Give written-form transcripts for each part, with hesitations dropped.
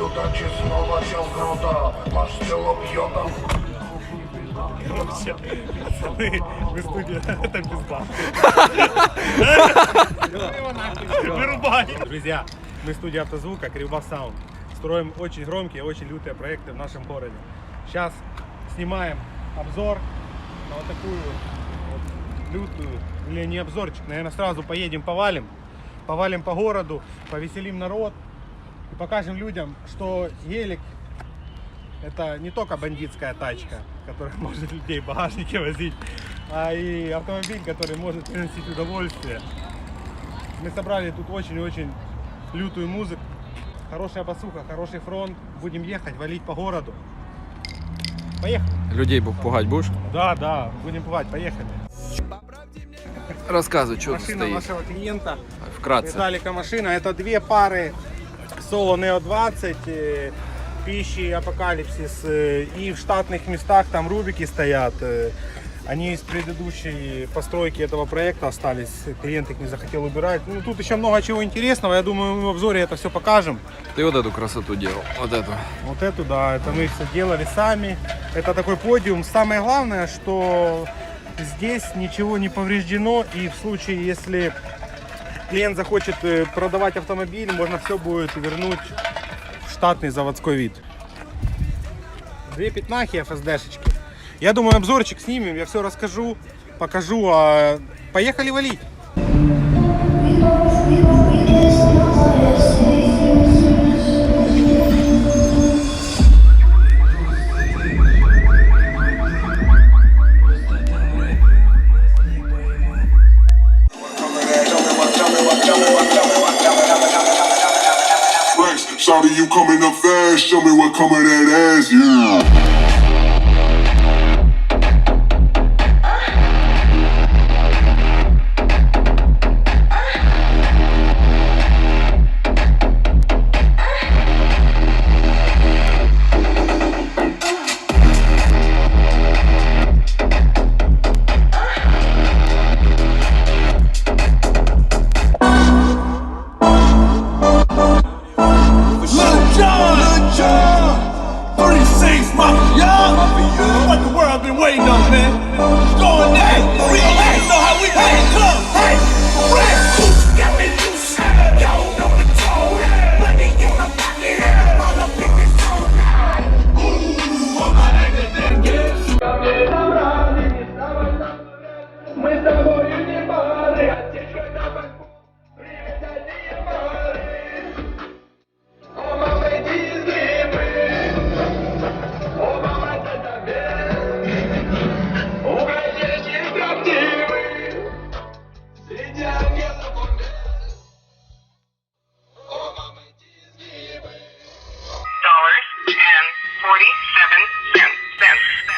удачи снова чел круто. Ваш стрелок йотом. Короче, пацаны, мы студия, это пизда. Вырубай. Друзья, мы студия Автозвука, Кривбас Саунд. Строим очень громкие, очень лютые проекты в нашем городе. Сейчас снимаем обзор на вот такую вот лютую, или не обзорчик, наверное, сразу поедем, повалим по городу, повеселим народ и покажем людям, что гелик это не только бандитская тачка, которая может людей в багажнике возить, а и автомобиль, который может приносить удовольствие. Мы собрали тут очень-очень лютую музыку, хорошая басуха, хороший фронт. Будем ехать, валить по городу. Поехали. Людей пугать будешь? Да, будем пугать, поехали. Рассказывай, что тут Машина стоит. нашего клиента. Вкратце. Виталика машина. Это две пары Solo Neo 20, пищи Апокалипсис. И в штатных местах там рубики стоят. Они из предыдущей постройки этого проекта остались. Клиент их не захотел убирать. Ну, тут еще много чего интересного. Я думаю, мы в обзоре это все покажем. Ты вот эту красоту делал. Вот эту. Вот эту, да, это мы все делали сами. Это такой подиум. Самое главное, что здесь ничего не повреждено. И в случае, если клиент захочет продавать автомобиль, можно все будет вернуть в штатный заводской вид. Две пятнахи ФСДшечки. Я думаю, обзорчик снимем, я все расскажу, покажу, а поехали валить. Shawty, you coming up fast, show me what coming that ass, yeah.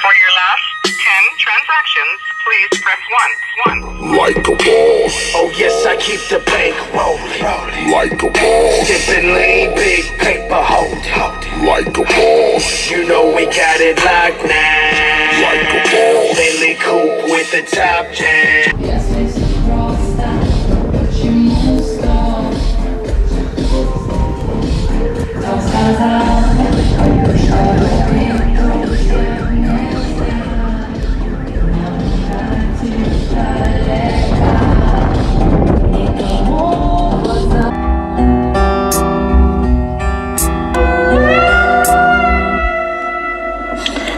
For your last 10 transactions, please press 1. Like a boss, Oh yes, I keep the bank rolling. like a boss, Sipping lean, big paper hold. like a boss, You know we got it locked now. like a boss. Bentley coupe with the top jam. Yes, it's a просто, почему стал? Кто сказал,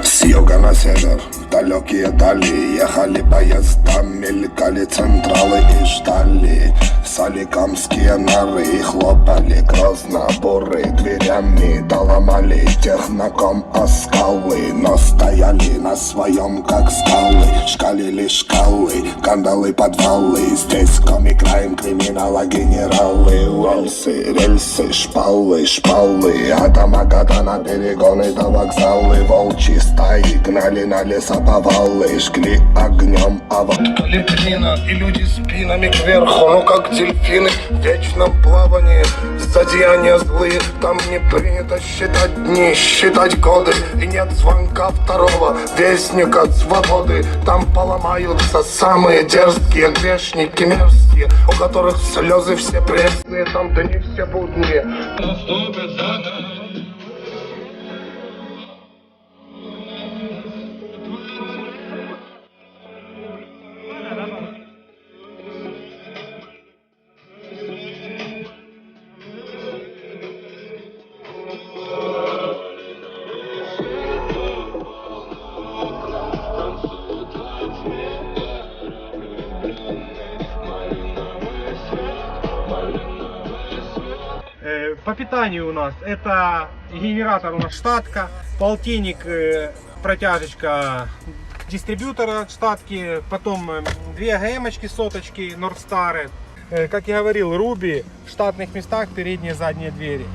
С юга на север, в далекие дали ехали поезда, мелькали централы и ждали соликамские норы и хлопали грозно буры дверями, да ломали техноком о скалы, но стояли на своем как скалы, шкалили шкалы, кандалы, подвалы, здесь коми-краем криминала генералы, рельсы, шпалы, а там агата на перегоны до вокзалы, волчьи стаи гнали на лесоповалы, жгли огнем Лепнина и люди спинами кверху, ну как дельфины в вечном плавании. Злодеяния злые, там не принято считать дни, считать годы. И нет звонка второго вестника свободы. Там поломаются самые дерзкие грешники мерзкие, у которых слезы все пресные, там дни все будни. Наступит за нами По питанию у нас это генератор у нас штатка, полтинник, протяжечка дистрибьютора штатки, потом 2 ГМ-очки, соточки, Нордстары. Как я говорил, Руби в штатных местах, передние и задние двери.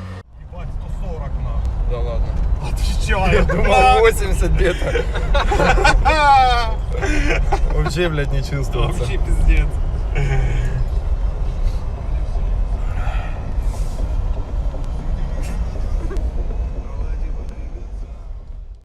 Ебать, 140 нахуй. Да ладно. Отвечаю, Думал 80 где-то. Вообще, блядь, не чувствуется. Вообще пиздец.